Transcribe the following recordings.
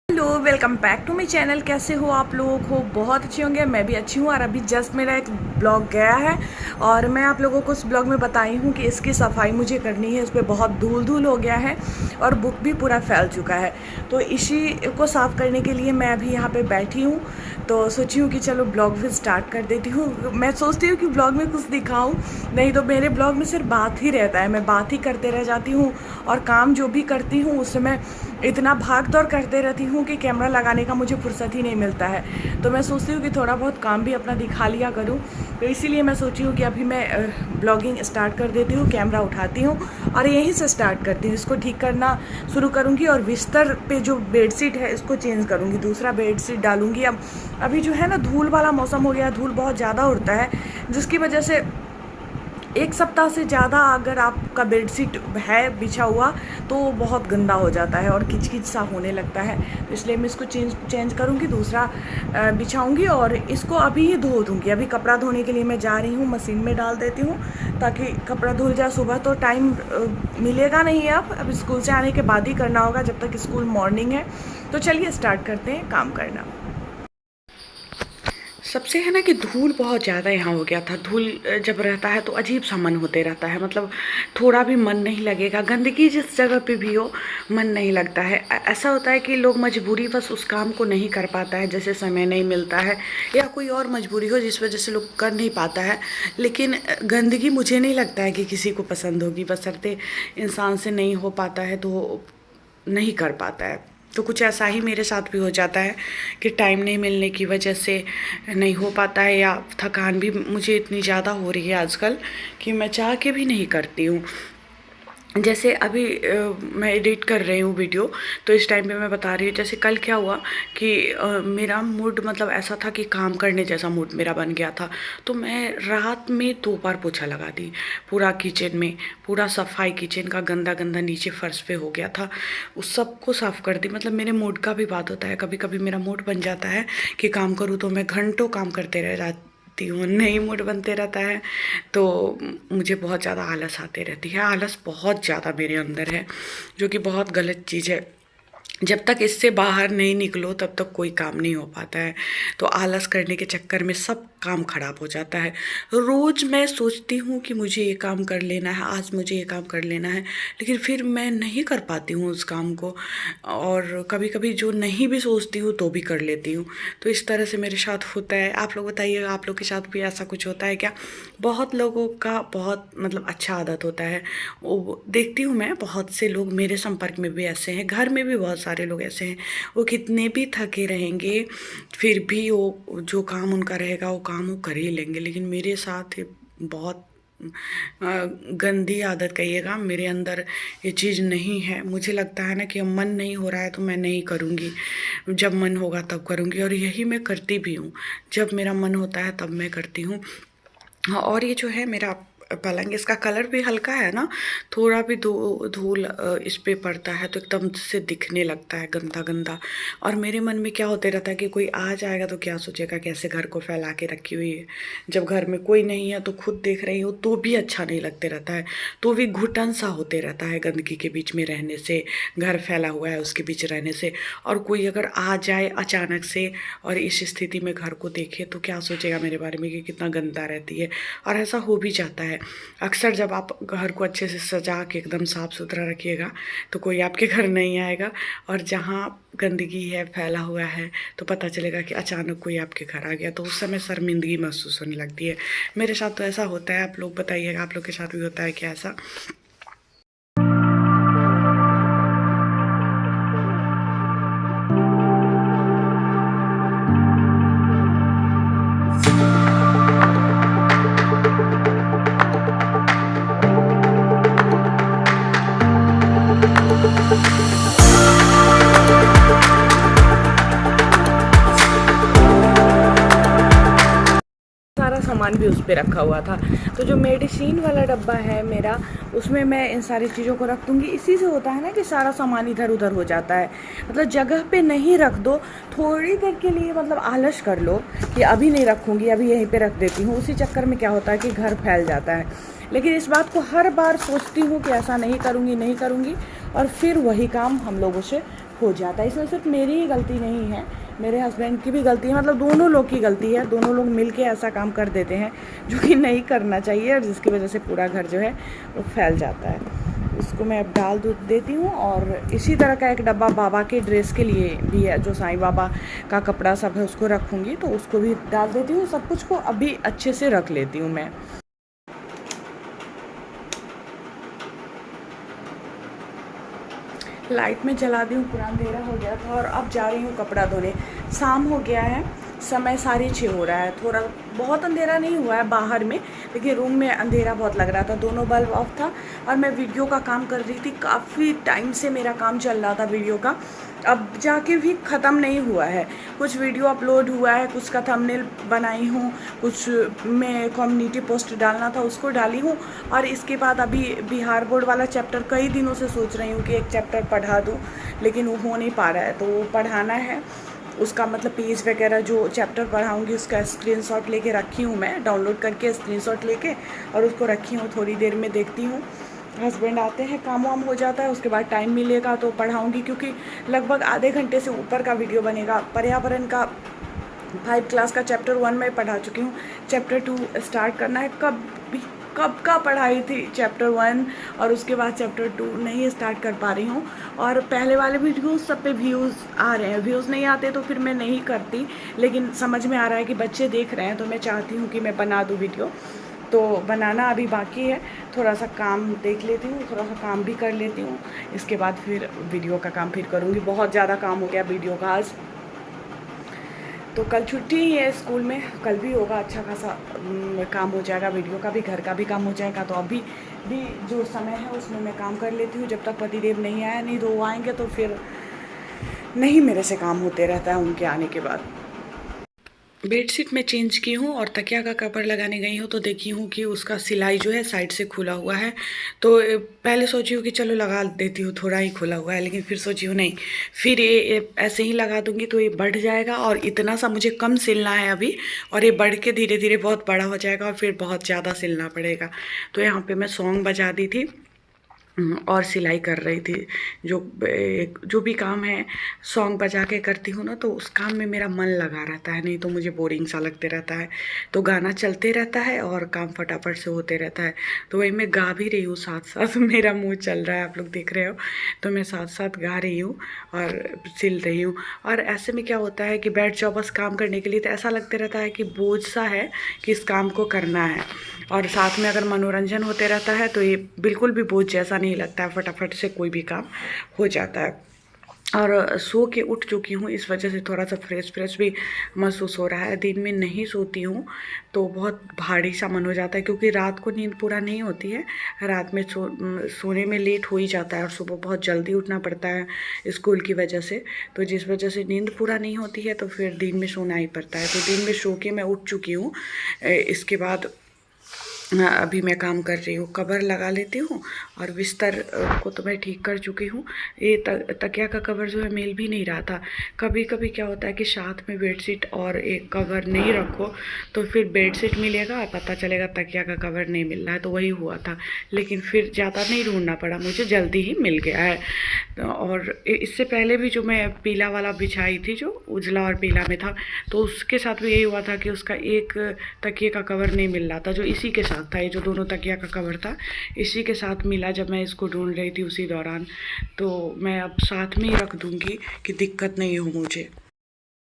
Hello, welcome back to my channel. कैसे हो आप लोग? हो बहुत अच्छे होंगे, मैं भी अच्छी हूँ। और अभी जस्ट मेरा एक ब्लॉग गया है और मैं आप लोगों को उस ब्लॉग में बताई हूँ कि इसकी सफाई मुझे करनी है। इस पर बहुत धूल धूल हो गया है और बुक भी पूरा फैल चुका है। तो इसी को साफ़ करने के लिए मैं अभी यहाँ पे बैठी हूँ। तो सोची हूँ कि चलो ब्लॉग भी स्टार्ट कर देती हूँ। मैं सोचती हूँ कि ब्लॉग में कुछ दिखाऊँ, नहीं तो मेरे ब्लॉग में सिर्फ बात ही रहता है। मैं बात ही करते रह जाती हूँ और काम जो भी करती हूँ उस समय इतना भाग दौड़ करते रहती हूँ कि कैमरा लगाने का मुझे फुर्सत ही नहीं मिलता है। तो मैं सोचती हूँ कि थोड़ा बहुत काम भी अपना दिखा लिया करूँ। तो इसीलिए मैं सोची हूँ कि अभी मैं ब्लॉगिंग स्टार्ट कर देती हूँ, कैमरा उठाती हूँ और यहीं से स्टार्ट करती हूँ। इसको ठीक करना शुरू करूँगी और बिस्तर पे जो बेडशीट है इसको चेंज करूँगी, दूसरा बेडशीट डालूँगी। अब अभी जो है ना, धूल वाला मौसम हो गया, धूल बहुत ज़्यादा उड़ता है, जिसकी वजह से एक सप्ताह से ज़्यादा अगर आपका बेडशीट है बिछा हुआ तो बहुत गंदा हो जाता है और किचकिच सा होने लगता है। तो इसलिए मैं इसको चेंज करूँगी, दूसरा बिछाऊँगी और इसको अभी ही धो दूँगी। अभी कपड़ा धोने के लिए मैं जा रही हूँ, मशीन में डाल देती हूँ ताकि कपड़ा धुल जाए। सुबह तो टाइम मिलेगा नहीं, अब स्कूल से आने के बाद ही करना होगा, जब तक स्कूल मॉर्निंग है। तो चलिए स्टार्ट करते हैं काम करना। सबसे है ना कि धूल बहुत ज़्यादा यहाँ हो गया था। धूल जब रहता है तो अजीब सा मन होते रहता है, मतलब थोड़ा भी मन नहीं लगेगा। गंदगी जिस जगह पे भी हो मन नहीं लगता है। ऐसा होता है कि लोग मजबूरी बस उस काम को नहीं कर पाता है, जैसे समय नहीं मिलता है या कोई और मजबूरी हो जिस वजह से लोग कर नहीं पाता है। लेकिन गंदगी मुझे नहीं लगता है कि किसी को पसंद होगी, बशर्ते इंसान से नहीं हो पाता है तो नहीं कर पाता है। तो कुछ ऐसा ही मेरे साथ भी हो जाता है कि टाइम नहीं मिलने की वजह से नहीं हो पाता है, या थकान भी मुझे इतनी ज़्यादा हो रही है आजकल कि मैं चाह के भी नहीं करती हूँ। जैसे अभी मैं एडिट कर रही हूँ वीडियो, तो इस टाइम पे मैं बता रही हूँ। जैसे कल क्या हुआ कि मेरा मूड मतलब ऐसा था कि काम करने जैसा मूड मेरा बन गया था। तो मैं रात में 2 बार पोछा लगा दी पूरा किचन में, पूरा सफाई किचन का, गंदा गंदा नीचे फर्श पे हो गया था, उस सब को साफ़ कर दी। मतलब मेरे मूड का भी बात होता है, कभी कभी मेरा मूड बन जाता है कि काम करूँ तो मैं घंटों काम करते रह जाती हूँ। नहीं मूड बनते रहता है तो मुझे बहुत ज़्यादा आलस आते रहती है। आलस बहुत ज़्यादा मेरे अंदर है, जो कि बहुत गलत चीज़ है। जब तक इससे बाहर नहीं निकलो तब तक कोई काम नहीं हो पाता है। तो आलस करने के चक्कर में सब काम खराब हो जाता है। रोज़ मैं सोचती हूँ कि मुझे ये काम कर लेना है, आज मुझे ये काम कर लेना है, लेकिन फिर मैं नहीं कर पाती हूँ उस काम को। और कभी कभी जो नहीं भी सोचती हूँ तो भी कर लेती हूँ। तो इस तरह से मेरे साथ होता है। आप लोग बताइए, आप लोग के साथ भी ऐसा कुछ होता है क्या? बहुत लोगों का बहुत मतलब अच्छा आदत होता है, वो देखती हूँ मैं। बहुत से लोग मेरे संपर्क में भी ऐसे हैं, घर में भी बहुत सारे लोग ऐसे हैं। वो कितने भी थके रहेंगे फिर भी वो जो काम उनका रहेगा वो काम वो कर ही लेंगे। लेकिन मेरे साथ ये बहुत गंदी आदत कहिएगा, मेरे अंदर ये चीज़ नहीं है। मुझे लगता है ना कि अब मन नहीं हो रहा है तो मैं नहीं करूँगी, जब मन होगा तब करूँगी। और यही मैं करती भी हूँ, जब मेरा मन होता है तब मैं करती हूँ। हाँ, और ये जो है मेरा पलंग, इसका कलर भी हल्का है ना, थोड़ा भी धूल इस पे पड़ता है तो एकदम से दिखने लगता है गंदा गंदा। और मेरे मन में क्या होते रहता है कि कोई आ जाएगा तो क्या सोचेगा, कैसे घर को फैला के रखी हुई है। जब घर में कोई नहीं है तो खुद देख रही हो तो भी अच्छा नहीं लगते रहता है, तो भी घुटन सा होते रहता है गंदगी के बीच में रहने से, घर फैला हुआ है उसके बीच रहने से। और कोई अगर आ जाए अचानक से और इस स्थिति में घर को देखे तो क्या सोचेगा मेरे बारे में कि कितना गंदा रहती है। और ऐसा हो भी जाता है अक्सर। जब आप घर को अच्छे से सजा के एकदम साफ़ सुथरा रखिएगा तो कोई आपके घर नहीं आएगा, और जहाँ गंदगी है, फैला हुआ है, तो पता चलेगा कि अचानक कोई आपके घर आ गया, तो उस समय शर्मिंदगी महसूस होने लगती है। मेरे साथ तो ऐसा होता है। आप लोग बताइएगा, आप लोग के साथ भी होता है क्या ऐसा? सारा सामान भी उस पे रखा हुआ था। तो जो मेडिसिन वाला डब्बा है मेरा, उसमें मैं इन सारी चीज़ों को रख दूँगी। इसी से होता है ना कि सारा सामान इधर उधर हो जाता है। मतलब जगह पे नहीं रख दो, थोड़ी देर के लिए मतलब आलस कर लो कि अभी नहीं रखूँगी, अभी यहीं पे रख देती हूँ। उसी चक्कर में क्या होता है कि घर फैल जाता है। लेकिन इस बात को हर बार सोचती हूँ कि ऐसा नहीं करूँगी, नहीं करूँगी, और फिर वही काम हम लोगों से हो जाता है। इसमें सिर्फ मेरी ही गलती नहीं है, मेरे हस्बैंड की भी गलती है, मतलब दोनों लोग की गलती है। दोनों लोग मिलके ऐसा काम कर देते हैं जो कि नहीं करना चाहिए, और जिसकी वजह से पूरा घर जो है वो फैल जाता है। इसको मैं अब डाल दूध देती हूँ। और इसी तरह का एक डब्बा बाबा के ड्रेस के लिए भी है, जो साईं बाबा का कपड़ा सब है उसको रखूँगी, तो उसको भी डाल देती हूँ। सब कुछ को अभी अच्छे से रख लेती हूँ मैं। लाइट में जला दी हूँ, पूरा अंधेरा हो गया था, और अब जा रही हूँ कपड़ा धोने। शाम हो गया है, समय 6:30 हो रहा है। थोड़ा बहुत अंधेरा नहीं हुआ है बाहर में, लेकिन रूम में अंधेरा बहुत लग रहा था, दोनों बल्ब ऑफ था। और मैं वीडियो का काम कर रही थी, काफ़ी टाइम से मेरा काम चल रहा था वीडियो का, अब जाके भी ख़त्म नहीं हुआ है। कुछ वीडियो अपलोड हुआ है, कुछ का थंबनेल बनाई हूँ, कुछ मैं कम्युनिटी पोस्ट डालना था उसको डाली हूँ। और इसके बाद अभी बिहार बोर्ड वाला चैप्टर कई दिनों से सोच रही हूँ कि एक चैप्टर पढ़ा दूँ, लेकिन वो हो नहीं पा रहा है, तो वो पढ़ाना है। उसका मतलब पेज वगैरह जो चैप्टर पढ़ाऊँगी उसका स्क्रीनशॉट लेके रखी हूँ मैं, डाउनलोड करके स्क्रीनशॉट लेके, और उसको रखी हूँ। थोड़ी देर में देखती हूँ, हस्बैंड आते हैं, काम वाम हो जाता है, उसके बाद टाइम मिलेगा तो पढ़ाऊँगी, क्योंकि लगभग आधे घंटे से ऊपर का वीडियो बनेगा। पर्यावरण का 5 क्लास का चैप्टर 1 में पढ़ा चुकी हूँ, चैप्टर 2 स्टार्ट करना है। कब का पढ़ाई थी चैप्टर 1, और उसके बाद चैप्टर 2 नहीं स्टार्ट कर पा रही हूँ। और पहले वाले वीडियोस सब पे व्यूज़ आ रहे हैं, व्यूज़ नहीं आते तो फिर मैं नहीं करती, लेकिन समझ में आ रहा है कि बच्चे देख रहे हैं, तो मैं चाहती हूँ कि मैं बना दूँ वीडियो। तो बनाना अभी बाकी है, थोड़ा सा काम देख लेती हूँ, थोड़ा सा काम भी कर लेती हूँ, इसके बाद फिर वीडियो का काम फिर करूँगी। बहुत ज़्यादा काम हो गया वीडियो का आज। तो कल छुट्टी ही है स्कूल में, कल भी होगा अच्छा खासा काम हो जाएगा, वीडियो का भी, घर का भी काम हो जाएगा। तो अभी भी जो समय है उसमें मैं काम कर लेती हूँ, जब तक पतिदेव नहीं आया। नहीं तो वो आएंगे तो फिर नहीं मेरे से काम होते रहता है उनके आने के बाद। बेडशीट में चेंज की हूँ और तकिया का कवर लगाने गई हूँ, तो देखी हूँ कि उसका सिलाई जो है साइड से खुला हुआ है। तो पहले सोची हूँ कि चलो लगा देती हूँ, थोड़ा ही खुला हुआ है, लेकिन फिर सोची हूँ नहीं, फिर ये ऐसे ही लगा दूँगी तो ये बढ़ जाएगा, और इतना सा मुझे कम सिलना है अभी, और ये बढ़ के धीरे धीरे बहुत बड़ा हो जाएगा, और फिर बहुत ज़्यादा सिलना पड़ेगा। तो यहाँ पर मैं सॉन्ग बजा दी थी और सिलाई कर रही थी। जो भी काम है सॉन्ग बजा के करती हूँ ना, तो उस काम में मेरा मन लगा रहता है, नहीं तो मुझे बोरिंग सा लगते रहता है। तो गाना चलते रहता है और काम फटाफट से होते रहता है। तो वही मैं गा भी रही हूँ साथ साथ, मेरा मुँह चल रहा है, आप लोग देख रहे हो, तो मैं साथ साथ गा रही हूँ और सिल रही हूँ। और ऐसे में क्या होता है कि बैठ जाओ बस काम करने के लिए, तो ऐसा लगता रहता है कि बोझ सा है कि इस काम को करना है। और साथ में अगर मनोरंजन होते रहता है तो ये बिल्कुल भी बोझ जैसा नहीं लगता है, फटाफट से कोई भी काम हो जाता है। और सो के उठ चुकी हूँ, इस वजह से थोड़ा सा फ्रेश भी महसूस हो रहा है। दिन में नहीं सोती हूँ तो बहुत भारी सा मन हो जाता है, क्योंकि रात को नींद पूरा नहीं होती है, रात में सोने में लेट हो ही जाता है, और सुबह बहुत जल्दी उठना पड़ता है स्कूल की वजह से। तो जिस वजह से नींद पूरा नहीं होती है, तो फिर दिन में सोना ही पड़ता है। तो दिन में सो के मैं उठ चुकी हूँ। इसके बाद अभी मैं काम कर रही हूँ, कवर लगा लेती हूँ, और बिस्तर को तो मैं ठीक कर चुकी हूँ। ये तकिया का कवर जो है मिल भी नहीं रहा था। कभी कभी क्या होता है कि साथ में बेडशीट और एक कवर नहीं रखो तो फिर बेडशीट मिलेगा, पता चलेगा तकिया का कवर नहीं मिल रहा है। तो वही हुआ था, लेकिन फिर ज़्यादा नहीं ढूंढना पड़ा, मुझे जल्दी ही मिल गया है। और इससे पहले भी जो मैं पीला वाला बिछाई थी, जो उजला और पीला में था, तो उसके साथ भी यही हुआ था कि उसका एक तकिए का कवर नहीं मिल रहा था, जो इसी के साथ था। ये जो दोनों तकिया का कवर था इसी के साथ मिला जब मैं इसको ढूंढ रही थी उसी दौरान। तो मैं अब साथ में ही रख दूंगी कि दिक्कत नहीं हो मुझे।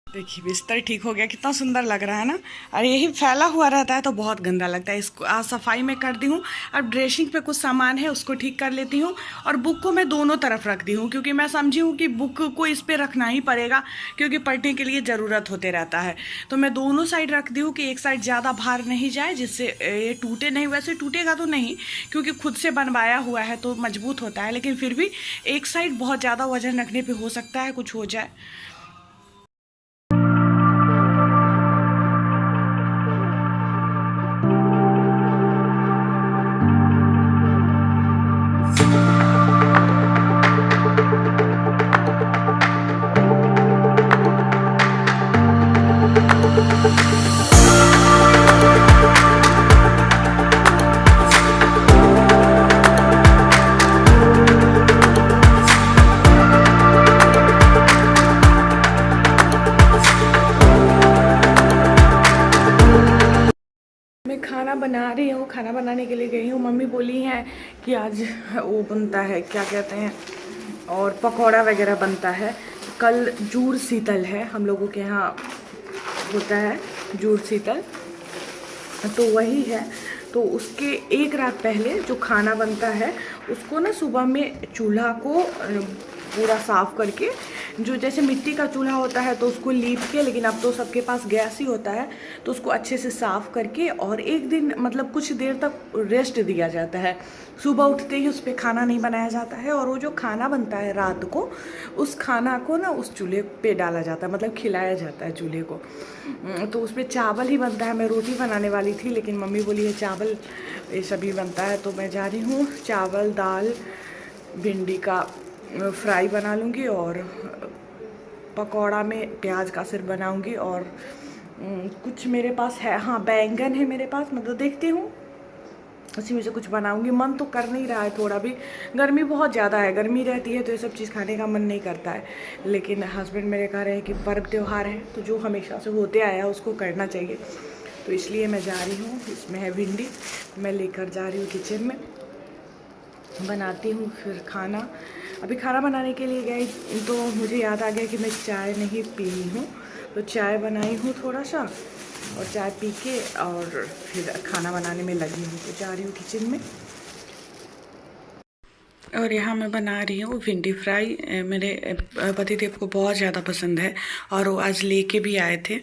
देखिए बिस्तर ठीक हो गया, कितना सुंदर लग रहा है ना। और यही फैला हुआ रहता है तो बहुत गंदा लगता है। इसको आज सफाई में कर दी हूँ। अब ड्रेसिंग पे कुछ सामान है उसको ठीक कर लेती हूँ, और बुक को मैं दोनों तरफ रख दी हूँ, क्योंकि मैं समझी हूँ कि बुक को इस पर रखना ही पड़ेगा, क्योंकि पढ़ने के लिए ज़रूरत होते रहता है। तो मैं दोनों साइड रख दी हूँ कि एक साइड ज़्यादा भार नहीं जाए, जिससे ये टूटे नहीं। वैसे टूटेगा तो नहीं, क्योंकि खुद से बनवाया हुआ है तो मजबूत होता है, लेकिन फिर भी एक साइड बहुत ज़्यादा वजन रखने पर हो सकता है कुछ हो जाए। खाना बना रही हूँ, खाना बनाने के लिए गई हूँ। मम्मी बोली हैं कि आज वो बनता है, क्या कहते हैं, और पकौड़ा वगैरह बनता है। कल जूड़ शीतल है, हम लोगों के यहाँ होता है जूड़ शीतल, तो वही है। तो उसके एक रात पहले जो खाना बनता है उसको ना सुबह में चूल्हा को पूरा साफ़ करके, जो जैसे मिट्टी का चूल्हा होता है तो उसको लीप के, लेकिन अब तो सबके पास गैस ही होता है, तो उसको अच्छे से साफ़ करके और एक दिन मतलब कुछ देर तक रेस्ट दिया जाता है। सुबह उठते ही उस पर खाना नहीं बनाया जाता है, और वो जो खाना बनता है रात को, उस खाना को ना उस चूल्हे पे डाला जाता है, मतलब खिलाया जाता है चूल्हे को। तो उस पर चावल ही बनता है। मैं रोटी बनाने वाली थी, लेकिन मम्मी बोली है चावल ये सभी बनता है, तो मैं जा रही हूँ। चावल, दाल, भिंडी का फ्राई बना लूँगी, और पकौड़ा में प्याज का सिर्फ बनाऊँगी, और कुछ मेरे पास है, हाँ बैंगन है मेरे पास, मतलब देखती हूँ उसी में से कुछ बनाऊंगी। मन तो कर नहीं रहा है थोड़ा भी, गर्मी बहुत ज़्यादा है, गर्मी रहती है तो ये सब चीज़ खाने का मन नहीं करता है। लेकिन हस्बैंड मेरे कह रहे हैं कि पर्व त्यौहार है तो जो हमेशा से होते आया है उसको करना चाहिए, तो इसलिए मैं जा रही हूँ। इसमें है भिंडी, मैं लेकर जा रही हूँ किचन में, बनाती हूँ फिर खाना। अभी खाना बनाने के लिए गई तो मुझे याद आ गया कि मैं चाय नहीं पी हूँ, तो चाय बनाई हूँ थोड़ा सा, और चाय पी के और फिर खाना बनाने में लगी हूँ। तो जा रही हूँ किचन में, और यहाँ मैं बना रही हूँ भिंडी फ्राई। मेरे पतिदेव को बहुत ज़्यादा पसंद है, और वो आज लेके भी आए थे,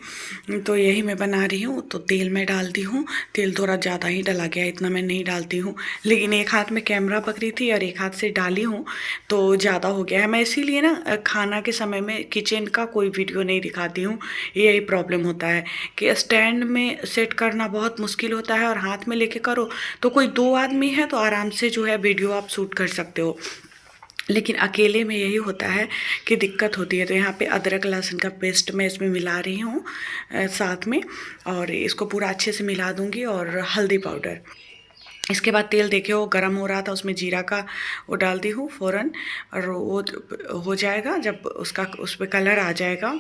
तो यही मैं बना रही हूँ। तो तेल मैं डालती हूँ, तेल थोड़ा ज़्यादा ही डला गया, इतना मैं नहीं डालती हूँ, लेकिन एक हाथ में कैमरा पकड़ी थी और एक हाथ से डाली हूँ तो ज़्यादा हो गया है। मैं इसीलिए ना खाना के समय में किचन का कोई वीडियो नहीं दिखाती हूँ, यही प्रॉब्लम होता है कि स्टैंड में सेट करना बहुत मुश्किल होता है, और हाथ में लेके करो तो कोई 2 आदमी है तो आराम से जो है वीडियो आप शूट कर सकते हो, लेकिन अकेले में यही होता है कि दिक्कत होती है। तो यहाँ पे अदरक लहसुन का पेस्ट मैं इसमें मिला रही हूँ साथ में, और इसको पूरा अच्छे से मिला दूँगी, और हल्दी पाउडर। इसके बाद तेल देखे वो गर्म हो रहा था, उसमें जीरा का वो डाल दी हूँ फ़ौरन, और वो हो जाएगा जब उसका उस पर कलर आ जाएगा।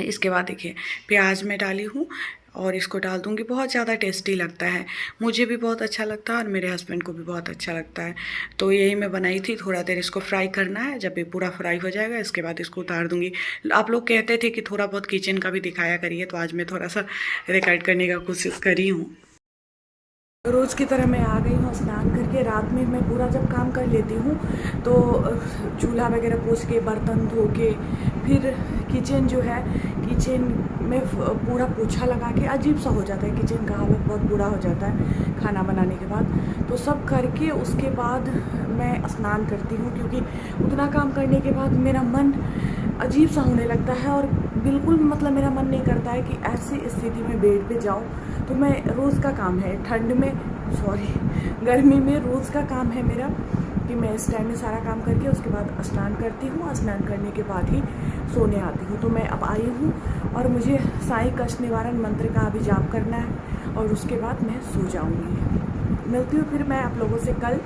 इसके बाद देखिए प्याज मैं डाली हूँ, और इसको डाल दूँगी। बहुत ज़्यादा टेस्टी लगता है, मुझे भी बहुत अच्छा लगता है और मेरे हस्बैंड को भी बहुत अच्छा लगता है। तो यही मैं बनाई थी। थोड़ा देर इसको फ्राई करना है, जब ये पूरा फ्राई हो जाएगा इसके बाद इसको उतार दूँगी। आप लोग कहते थे कि थोड़ा बहुत किचन का भी दिखाया करिए, तो आज मैं थोड़ा सा रिकॉर्ड करने का कोशिश करी हूँ। रोज़ की तरह मैं आ गई हूँ स्नान करके। रात में मैं पूरा जब काम कर लेती हूँ तो चूल्हा वगैरह पोंछ के, बर्तन धो के, फिर किचन जो है, किचन में पूरा पोछा लगा के अजीब सा हो जाता है, किचन का हालत बहुत बुरा हो जाता है खाना बनाने के बाद। तो सब करके उसके बाद मैं स्नान करती हूँ, क्योंकि उतना काम करने के बाद मेरा मन अजीब सा होने लगता है, और बिल्कुल मतलब मेरा मन नहीं करता है कि ऐसी स्थिति में बेड पे जाऊँ। तो मैं रोज़ का काम है, ठंड में गर्मी में रोज़ का काम है मेरा कि मैं इस टाइम में सारा काम करके उसके बाद स्नान करती हूँ। स्नान करने के बाद ही सोने आती हूँ। तो मैं अब आई हूँ और मुझे साई कष्ट निवारण मंत्र का अभी जाप करना है, और उसके बाद मैं सो जाऊँगी। मिलती हूँ फिर मैं आप लोगों से कल।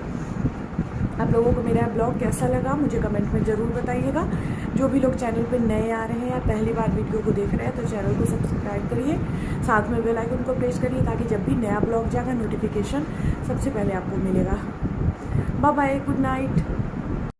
आप लोगों को मेरा ब्लॉग कैसा लगा मुझे कमेंट में ज़रूर बताइएगा। जो भी लोग चैनल पे नए आ रहे हैं या पहली बार वीडियो को देख रहे हैं तो चैनल को सब्सक्राइब करिए, साथ में बेल आइकन को प्रेस करिए, ताकि जब भी नया ब्लॉग जाएगा नोटिफिकेशन सबसे पहले आपको मिलेगा। Bye bye, good night.